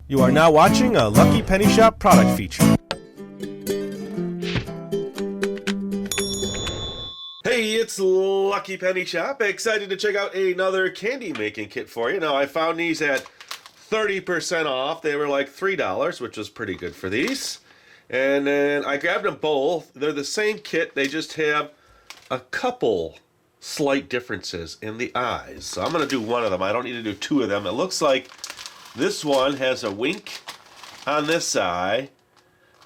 You are now watching a Lucky Penny Shop product feature. Hey, it's Lucky Penny Shop. Excited to check out another candy making kit for you. Now, I found these at 30% off. They were like $3, which was pretty good for these. And then I grabbed them both. They're the same kit. They just have a couple slight differences in the eyes. So I'm going to do one of them. I don't need to do two of them. It looks like this one has a wink on this eye,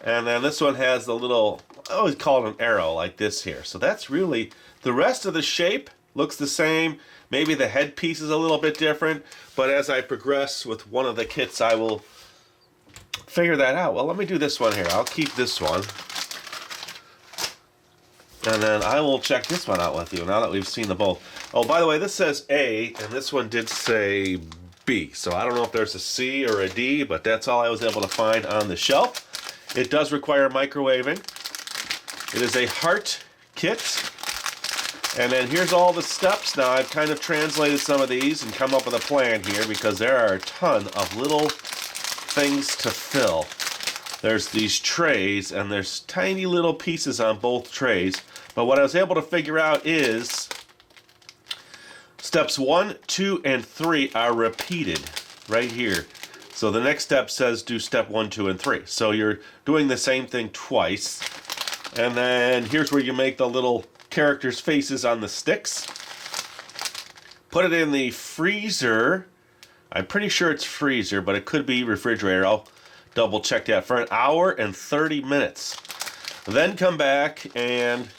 and then this one has the little, I always call it an arrow like this here. So that's really, the rest of the shape looks the same. Maybe the headpiece is a little bit different, but as I progress with one of the kits, I will figure that out. Well, let me do this one here. I'll keep this one. And then I will check this one out with you now that we've seen the both. Oh, by the way, this says A, and this one did say B. So I don't know if there's a C or a D, but that's all I was able to find on the shelf. It does require microwaving. It is a heart kit. And then here's all the steps. Now I've kind of translated some of these and come up with a plan here because there are a ton of little things to fill. There's these trays and there's tiny little pieces on both trays. But what I was able to figure out is steps 1, 2, and 3 are repeated right here. So the next step says do step 1, 2, and 3. So you're doing the same thing twice. And then here's where you make the little characters' faces on the sticks. Put it in the freezer. I'm pretty sure it's freezer, but it could be refrigerator. I'll double check that for an hour and 30 minutes. Then come back and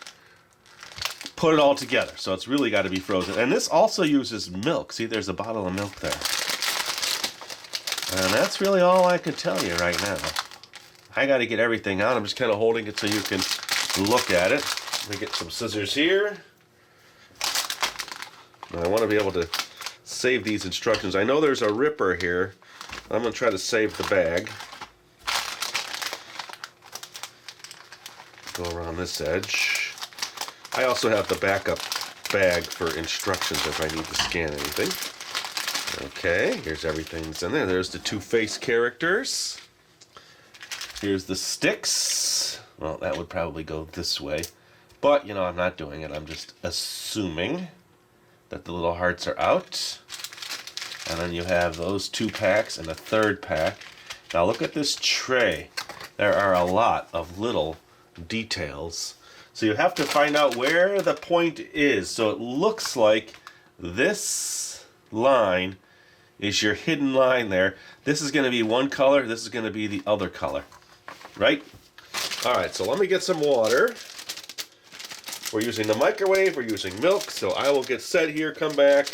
put it all together. So it's really got to be frozen. And this also uses milk. See, there's a bottle of milk there. And that's really all I can tell you right now. I got to get everything out. I'm just kind of holding it so you can look at it. Let me get some scissors here. Now I want to be able to save these instructions. I know there's a ripper here. I'm going to try to save the bag. Go around this edge. I also have the backup bag for instructions if I need to scan anything. Okay, here's everything that's in there. There's the two face characters. Here's the sticks. Well, that would probably go this way. But, you know, I'm not doing it. I'm just assuming that the little hearts are out. And then you have those 2 packs and a 3rd pack. Now look at this tray. There are a lot of little details. So you have to find out where the point is. So it looks like this line is your hidden line there. This is going to be one color. This is going to be the other color. Right? Alright, so let me get some water. We're using the microwave. We're using milk. So I will get set here, come back,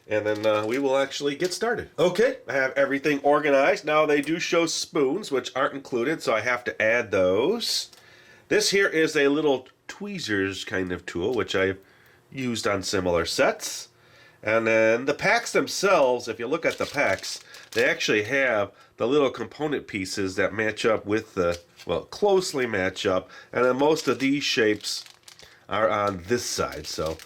and then we will actually get started. Okay, I have everything organized. Now they do show spoons, which aren't included, so I have to add those. This here is a little tweezers kind of tool, which I've used on similar sets. And then the packs themselves, if you look at the packs, they actually have the little component pieces that match up with the, well, closely match up. And then most of these shapes are on this side. So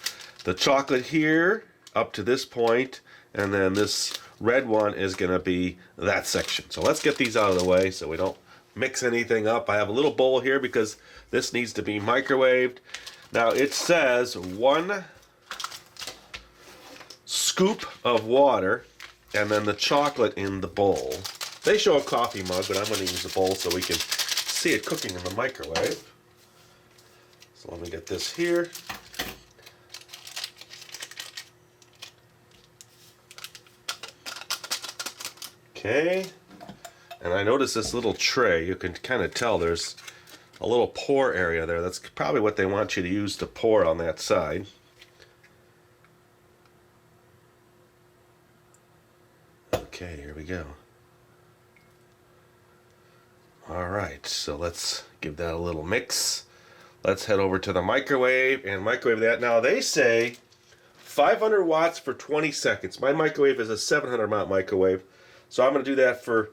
the chocolate here up to this point, and then this red one is going to be that section. So let's get these out of the way so we don't mix anything up. I have a little bowl here because this needs to be microwaved. Now it says 1 scoop of water and then the chocolate in the bowl. They show a coffee mug, but I'm going to use the bowl so we can see it cooking in the microwave. So let me get this here. Okay. And I notice this little tray, you can kind of tell there's a little pour area there. That's probably what they want you to use to pour on that side. Okay, here we go. Alright, so let's give that a little mix. Let's head over to the microwave and microwave that. Now they say 500 watts for 20 seconds. My microwave is a 700 watt microwave, so I'm going to do that for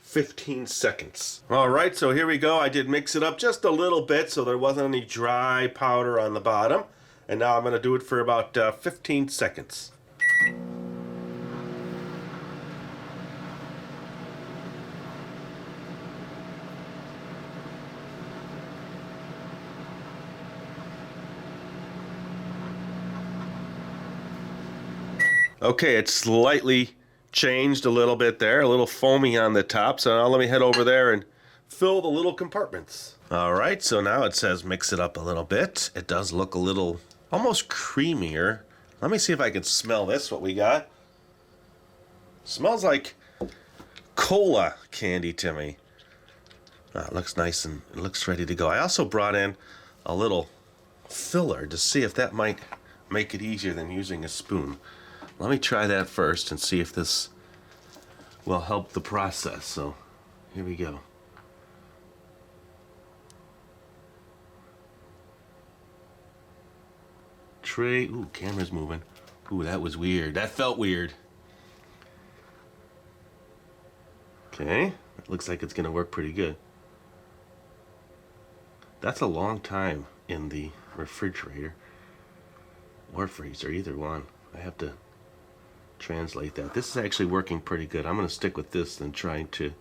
15 seconds. Alright, so here we go. I did mix it up just a little bit so there wasn't any dry powder on the bottom. And now I'm going to do it for about 15 seconds. Okay, it's slightly changed a little bit there, a little foamy on the top. So now let me head over there and fill the little compartments. All right, so now it says mix it up a little bit. It does look a little almost creamier. Let me see if I can smell this, what we got. Smells like cola candy to me. It looks nice and it looks ready to go. I also brought in a little filler to see if that might make it easier than using a spoon. Let me try that first and see if this will help the process. So here we go. Tray. Ooh, camera's moving. Ooh, that was weird. That felt weird. Okay, it looks like it's gonna work pretty good. That's a long time in the refrigerator or freezer, either one. I have to translate that. This is actually working pretty good. I'm gonna stick with this than trying to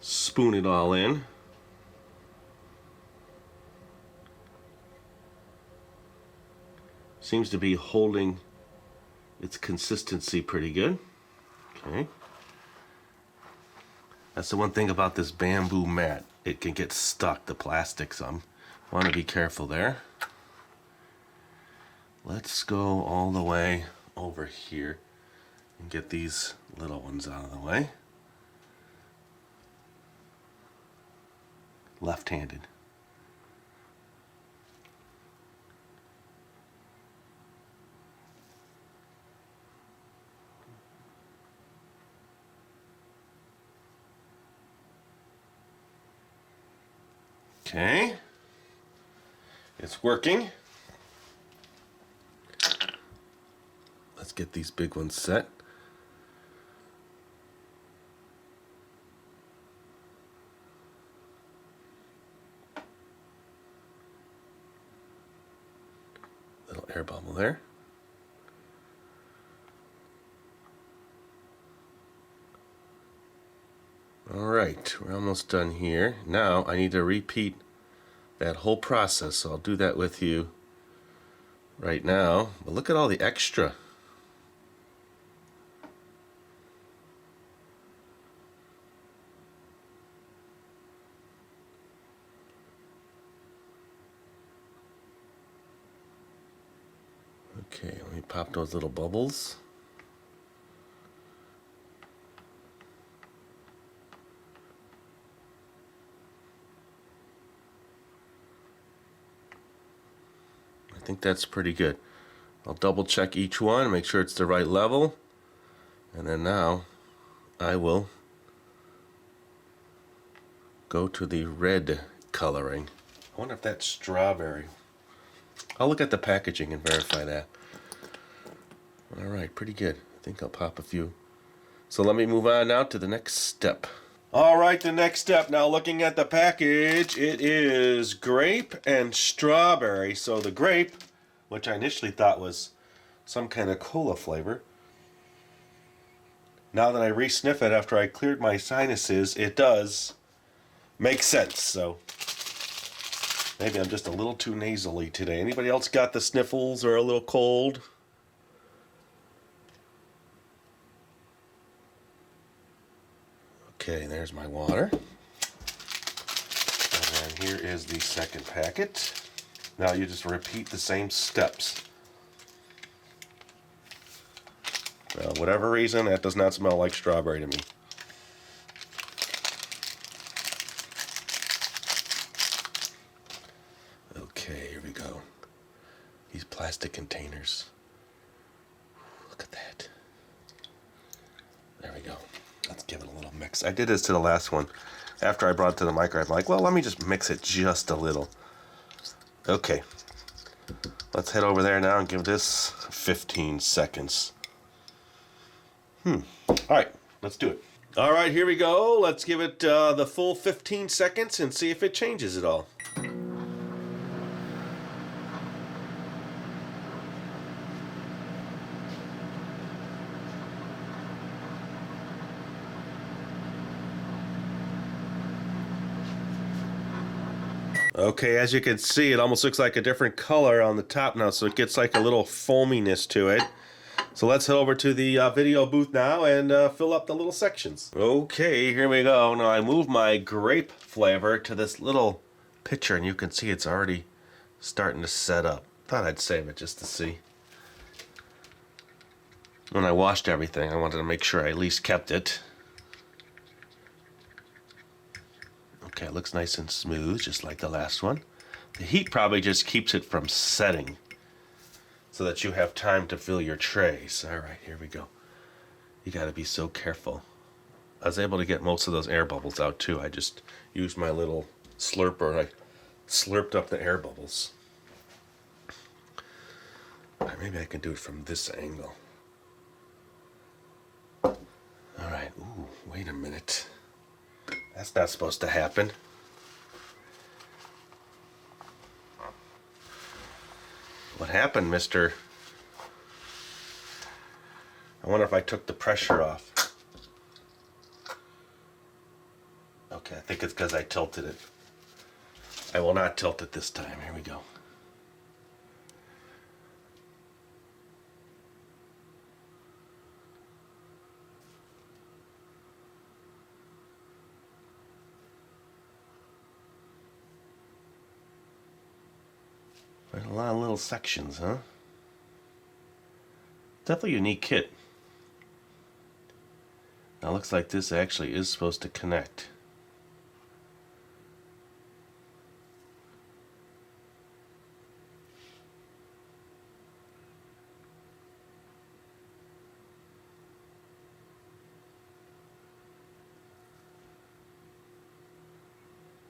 spoon it all in. Seems to be holding its consistency pretty good. Okay. That's the one thing about this bamboo mat. It can get stuck, the plastic some. Want to be careful there. Let's go all the way over here and get these little ones out of the way. Left-handed. Okay, it's working. Let's get these big ones set. Little air bubble there. All right, we're almost done here. Now I need to repeat that whole process, so I'll do that with you right now. But look at all the extra. Okay, let me pop those little bubbles. I think that's pretty good. I'll double check each one, make sure it's the right level. And then now I will go to the red coloring. I wonder if that's strawberry. I'll look at the packaging and verify that. All right, pretty good. I think I'll pop a few. So let me move on now to the next step. All right, the next step. Now looking at the package, it is grape and strawberry. So the grape, which I initially thought was some kind of cola flavor, now that I re-sniff it after I cleared my sinuses, it does make sense. So maybe I'm just a little too nasally today. Anybody else got the sniffles or a little cold? Okay, there's my water. And then here is the second packet. Now you just repeat the same steps. For whatever reason, that does not smell like strawberry to me. Okay, here we go. These plastic containers. Look at that. There we go. Let's give it a little mix. I did this to the last one. After I brought it to the microwave, I'm like, well, let me just mix it just a little. Okay. Let's head over there now and give this 15 seconds. All right, let's do it. All right, here we go. Let's give it the full 15 seconds and see if it changes at all. Okay, as you can see, it almost looks like a different color on the top now, so it gets like a little foaminess to it. So let's head over to the video booth now and fill up the little sections. Okay, here we go. Now I moved my grape flavor to this little pitcher, and you can see it's already starting to set up. Thought I'd save it just to see. When I washed everything, I wanted to make sure I at least kept it. Okay, it looks nice and smooth, just like the last one. The heat probably just keeps it from setting so that you have time to fill your trays. All right, here we go. You got to be so careful. I was able to get most of those air bubbles out too. I just used my little slurper and I slurped up the air bubbles. All right, maybe I can do it from this angle. All right, ooh, wait a minute. That's not supposed to happen. What happened, mister? I wonder if I took the pressure off. Okay, I think it's because I tilted it. I will not tilt it this time. Here we go. There's a lot of little sections, huh? Definitely a unique kit. Now it looks like this actually is supposed to connect.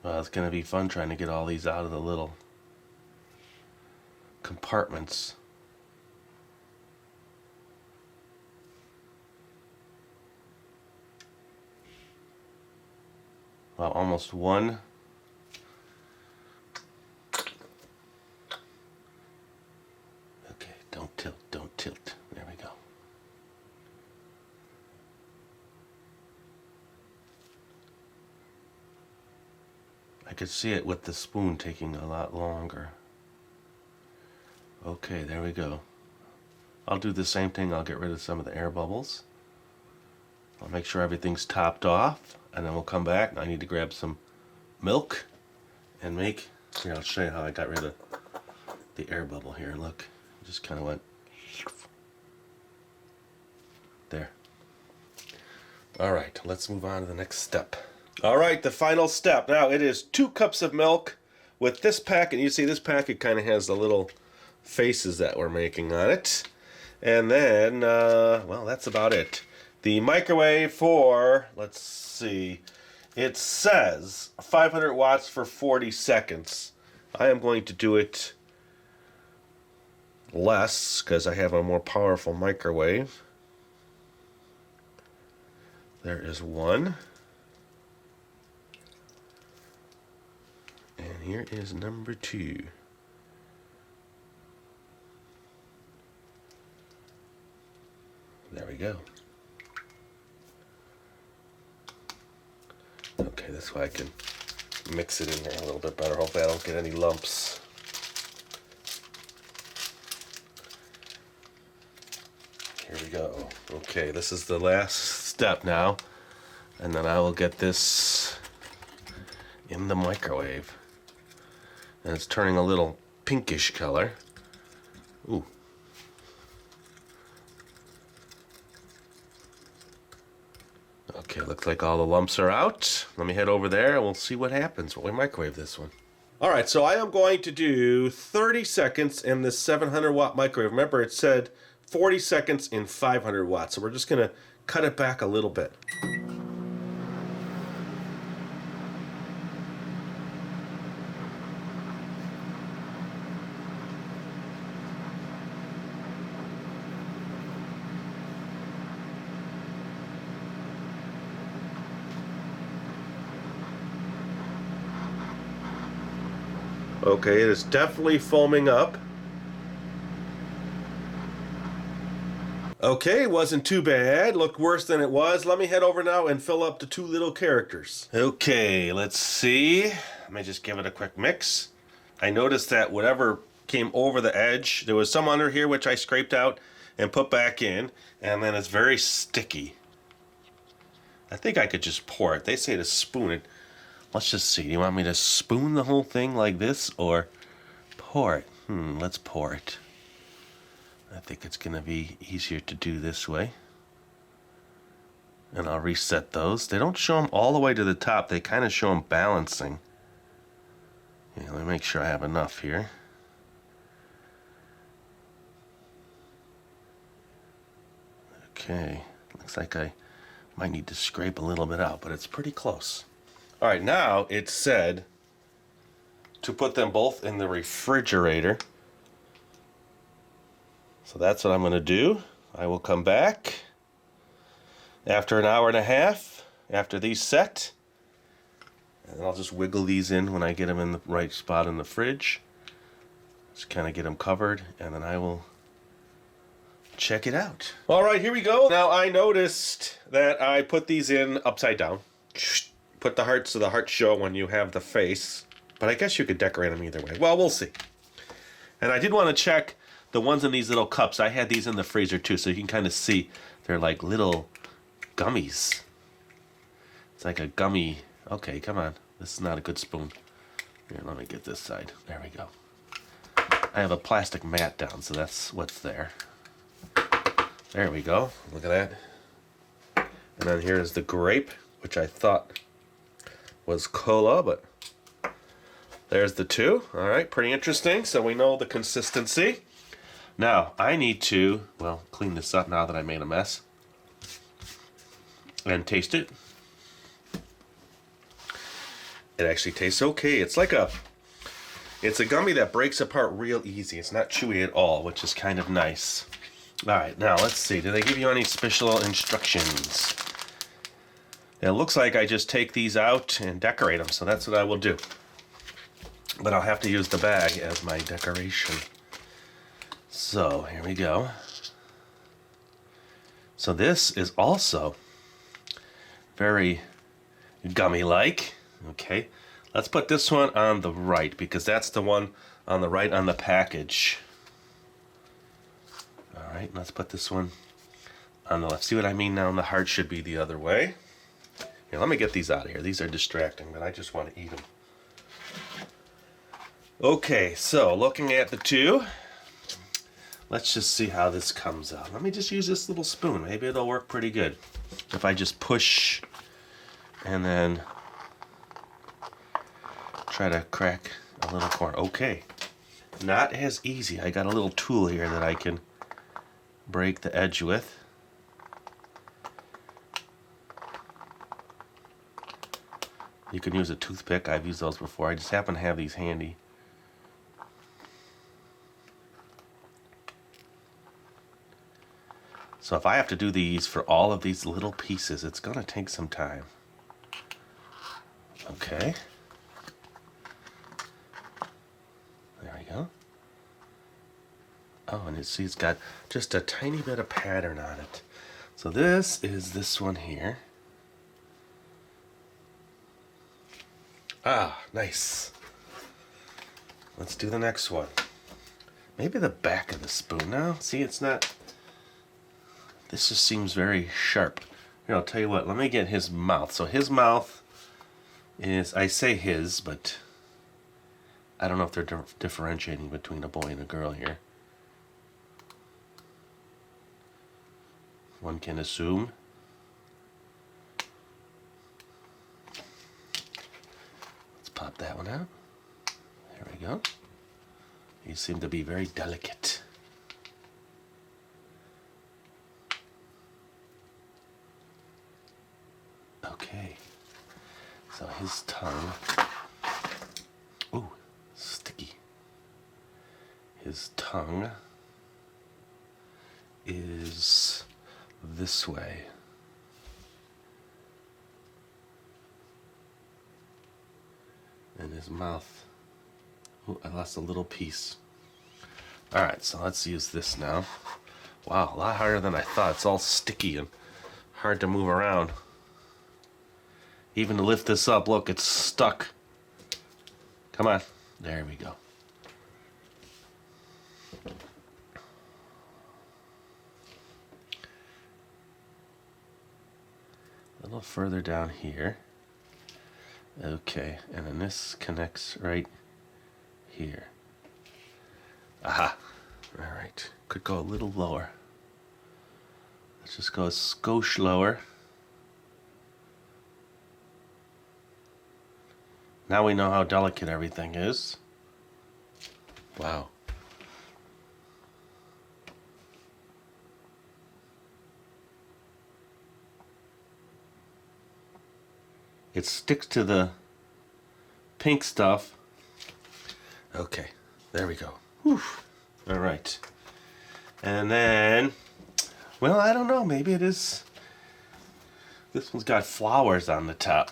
Well, it's going to be fun trying to get all these out of the little compartments. Well, almost one. Okay, don't tilt, don't tilt. There we go. I could see it with the spoon taking a lot longer. Okay, there we go. I'll do the same thing. I'll get rid of some of the air bubbles. I'll make sure everything's topped off, and then we'll come back. I need to grab some milk and make, here, I'll show you how I got rid of the air bubble here. Look, it just kind of went there. All right, let's move on to the next step. All right, the final step. Now it is 2 cups of milk with this packet. You see this packet kind of has the little faces that we're making on it. And then, well, that's about it. The microwave for, let's see, it says 500 watts for 40 seconds. I am going to do it less because I have a more powerful microwave. There is one. And here is number 2. There we go. Okay, this way I can mix it in there a little bit better. Hopefully I don't get any lumps. Here we go. Okay, this is the last step now. And then I will get this in the microwave. And it's turning a little pinkish color. Ooh. Okay, looks like all the lumps are out. Let me head over there and we'll see what happens when we microwave this one. Alright, so I am going to do 30 seconds in this 700 watt microwave. Remember, it said 40 seconds in 500 watts. So we're just going to cut it back a little bit. Okay, it is definitely foaming up. Okay, wasn't too bad. Looked worse than it was. Let me head over now and fill up the two little characters. Okay, let's see. Let me just give it a quick mix. I noticed that whatever came over the edge, there was some under here which I scraped out and put back in, and then it's very sticky. I think I could just pour it. They say to spoon it. Let's just see. Do you want me to spoon the whole thing like this or pour it? Let's pour it. I think it's going to be easier to do this way. And I'll reset those. They don't show them all the way to the top. They kind of show them balancing. Yeah, let me make sure I have enough here. Okay, looks like I might need to scrape a little bit out, but it's pretty close. All right, now it's said to put them both in the refrigerator. So that's what I'm going to do. I will come back after an hour and a half, after these set. And I'll just wiggle these in when I get them in the right spot in the fridge. Just kind of get them covered, and then I will check it out. All right, here we go. Now I noticed that I put these in upside down. Put the hearts so the hearts show when you have the face. But I guess you could decorate them either way. Well, we'll see. And I did want to check the ones in these little cups. I had these in the freezer too, so you can kind of see they're like little gummies. It's like a gummy. Okay, come on. This is not a good spoon. Here, let me get this side. There we go. I have a plastic mat down, so that's what's there. There we go. Look at that. And then here's the grape, which I thought was cola, but there's the two. All right, pretty interesting. So we know the consistency. Now, I need to, well, clean this up now that I made a mess. And taste it. It actually tastes okay. It's like it's a gummy that breaks apart real easy. It's not chewy at all, which is kind of nice. All right, now let's see. Do they give you any special instructions? It looks like I just take these out and decorate them, so that's what I will do. But I'll have to use the bag as my decoration. So, here we go. So this is also very gummy-like. Okay, let's put this one on the right because that's the one on the right on the package. All right, let's put this one on the left. See what I mean now? The heart should be the other way. Here, let me get these out of here. These are distracting, but I just want to eat them. Okay, so looking at the two, let's just see how this comes out. Let me just use this little spoon. Maybe it'll work pretty good. If I just push and then try to crack a little corner. Okay, not as easy. I got a little tool here that I can break the edge with. You can use a toothpick. I've used those before. I just happen to have these handy. So if I have to do these for all of these little pieces, it's going to take some time. Okay. There we go. Oh, and you see it's got just a tiny bit of pattern on it. So this is this one here. Ah, nice. Let's do the next one. Maybe the back of the spoon now. See, it's not... This just seems very sharp. Here, I'll tell you what. Let me get his mouth. So his mouth is... I say his, but I don't know if they're differentiating between a boy and a girl here. One can assume. Let's pop that one out. There we go. You seem to be very delicate. Okay. So his tongue. Ooh, sticky. His tongue is this way. And his mouth. Ooh, I lost a little piece. Alright, so let's use this now. Wow, a lot harder than I thought. It's all sticky and hard to move around. Even to lift this up, look, it's stuck. Come on. There we go. A little further down here. Okay, and then this connects right here. Aha. All right. Could go a little lower. Let's just go a skosh lower. Now we know how delicate everything is. Wow. It sticks to the pink stuff. Okay, there we go. Whew. All right. And then, well, I don't know, maybe it is. This one's got flowers on the top.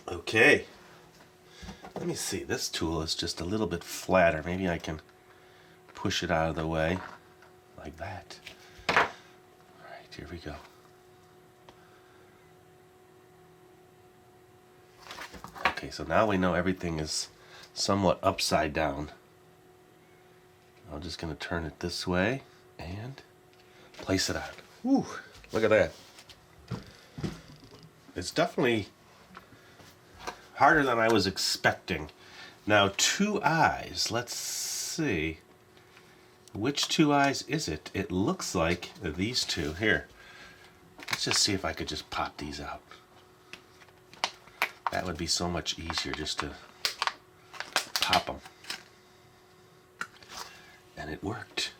Okay, let me see, this tool is just a little bit flatter. Maybe I can push it out of the way like that. All right, here we go. Okay, so now we know everything is somewhat upside down. I'm just going to turn it this way and place it on. Whew, look at that. It's definitely harder than I was expecting. Now, 2 eyes. Let's see. Which 2 eyes is it? It looks like these 2. Here. Let's just see if I could just pop these out. That would be so much easier just to pop them. And it worked.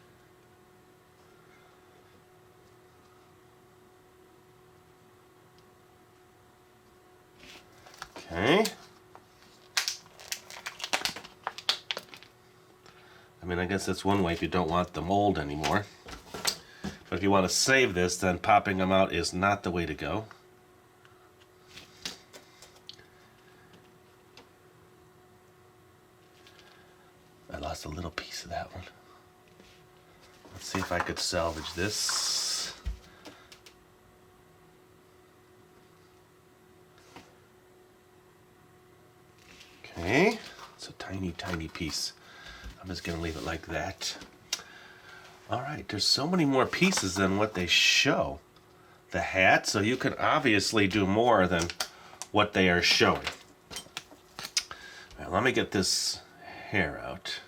Okay. I mean, I guess that's one way if you don't want the mold anymore. But if you want to save this, then popping them out is not the way to go. I lost a little piece of that one. Let's see if I could salvage this. Okay, it's a tiny, tiny piece. I'm just going to leave it like that. All right, there's so many more pieces than what they show. The hat, so you can obviously do more than what they are showing. All right, let me get this hair out.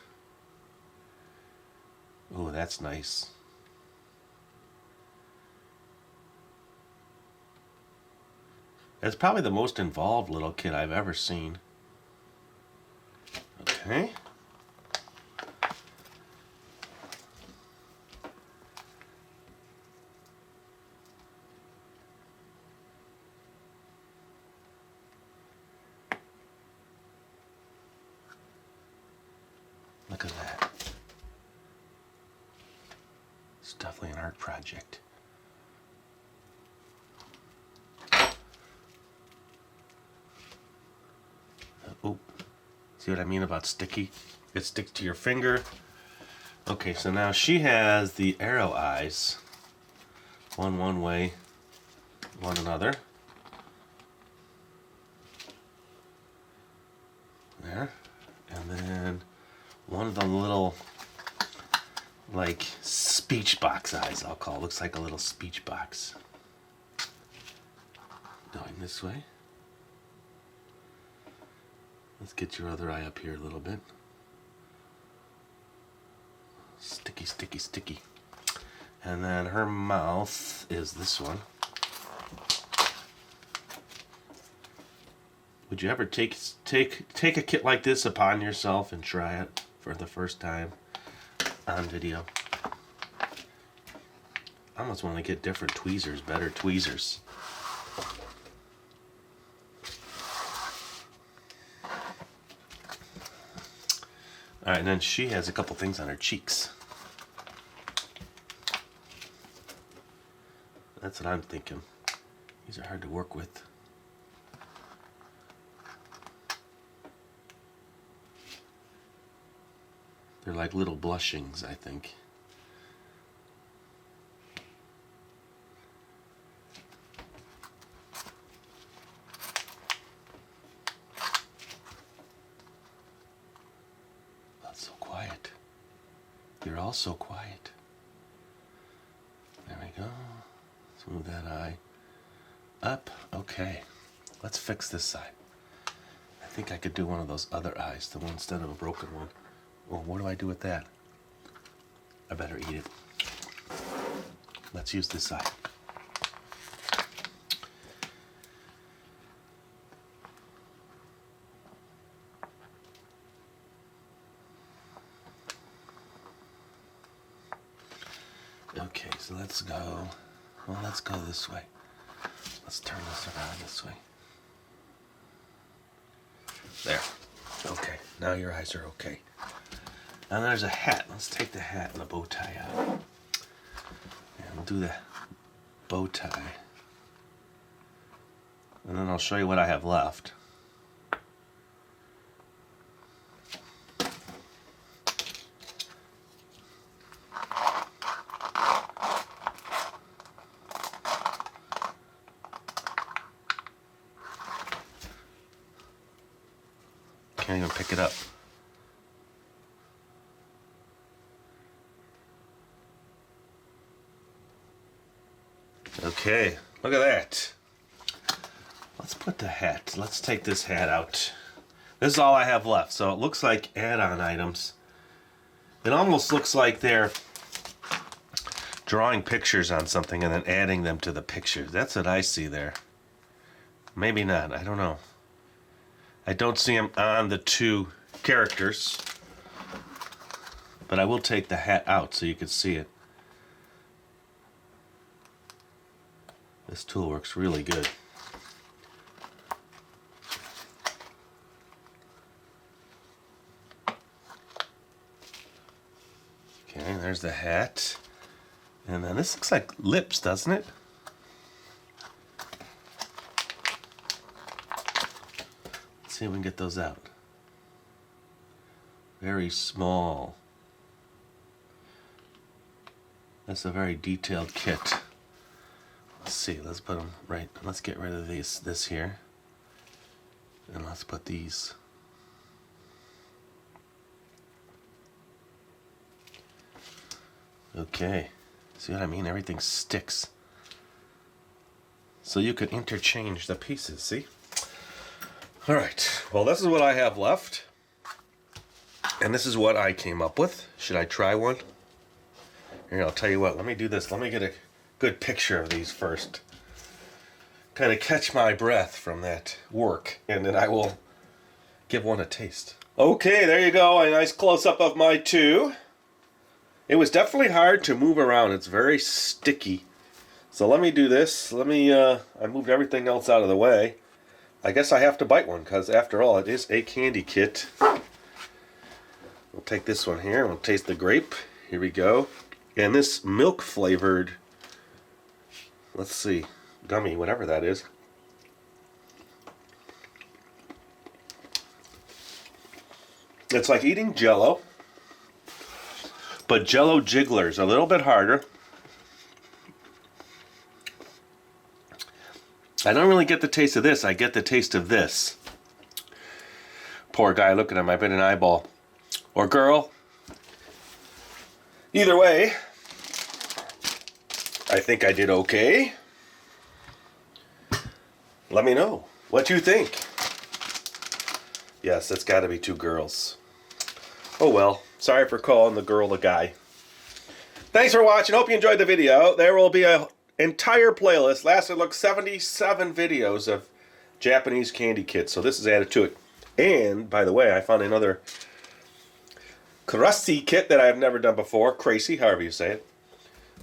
Oh, that's nice. That's probably the most involved little kid I've ever seen. Okay. Look at that. It's definitely an art project. Oh, see what I mean about sticky? It sticks to your finger. Okay, so now she has the arrow eyes. One way, one another. There. And then one of the little, like, speech box eyes, I'll call it. Looks like a little speech box. Going this way. Let's get your other eye up here a little bit. Sticky, sticky, sticky. And then her mouth is this one. Would you ever take a kit like this upon yourself and try it for the first time on video? I almost want to get different tweezers, better tweezers. Alright, and then she has a couple things on her cheeks. That's what I'm thinking. These are hard to work with. They're like little blushings, I think. That's so quiet. You're all so quiet. There we go. Let's move that eye up. Okay. Let's fix this side. I think I could do one of those other eyes, the one instead of a broken one. Well, what do I do with that? I better eat it. Let's use this side. Okay, so let's go. Well, let's go this way. Let's turn this around this way. There. Okay, now your eyes are okay. Now there's a hat. Let's take the hat and the bow tie out. And we'll do the bow tie. And then I'll show you what I have left. Can't even pick it up. Okay, look at that. Let's put the hat. Let's take this hat out. This is all I have left. So it looks like add-on items. It almost looks like they're drawing pictures on something and then adding them to the pictures. That's what I see there. Maybe not. I don't know. I don't see them on the two characters. But I will take the hat out so you can see it. This tool works really good. Okay, there's the hat. And then this looks like lips, doesn't it? Let's see if we can get those out. Very small. That's a very detailed kit. Let's see, let's put them right, let's get rid of this here. And let's put these. Okay, see what I mean? Everything sticks. So you could interchange the pieces, see? Alright, well this is what I have left. And this is what I came up with. Should I try one? Here, I'll tell you what, let me do this. Let me get a good picture of these first. Kind of catch my breath from that work, and then I will give one a taste. Okay, there you go, a nice close-up of my two. It was definitely hard to move around. It's very sticky. So let me do this. Let me, I moved everything else out of the way. I guess I have to bite one, because after all, it is a candy kit. We'll take this one here, we'll taste the grape. Here we go. And this milk-flavored, let's see, gummy, whatever that is. It's like eating Jell-O, but Jell-O jigglers, a little bit harder. I don't really get the taste of this, I get the taste of this. Poor guy looking at my bit an eyeball. Or girl. Either way, I think I did okay. Let me know what you think. Yes, it's got to be two girls. Oh well, sorry for calling the girl the guy. Thanks for watching. Hope you enjoyed the video. There will be an entire playlist. Last I looked, 77 videos of Japanese candy kits. So this is added to it. And, by the way, I found another Kracie kit that I have never done before. Kracie, however you say it.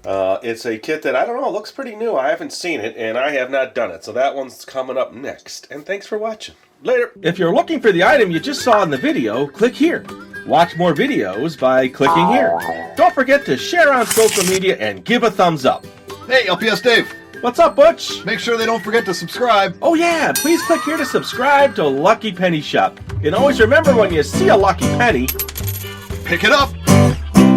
It's a kit that, I don't know, looks pretty new. I haven't seen it, and I have not done it. So that one's coming up next. And thanks for watching. Later. If you're looking for the item you just saw in the video, click here. Watch more videos by clicking here. Don't forget to share on social media and give a thumbs up. Hey, LPS-Dave. What's up, Butch? Make sure they don't forget to subscribe. Oh yeah, please click here to subscribe to Lucky Penny Shop. And always remember, when you see a lucky penny, Pick it up.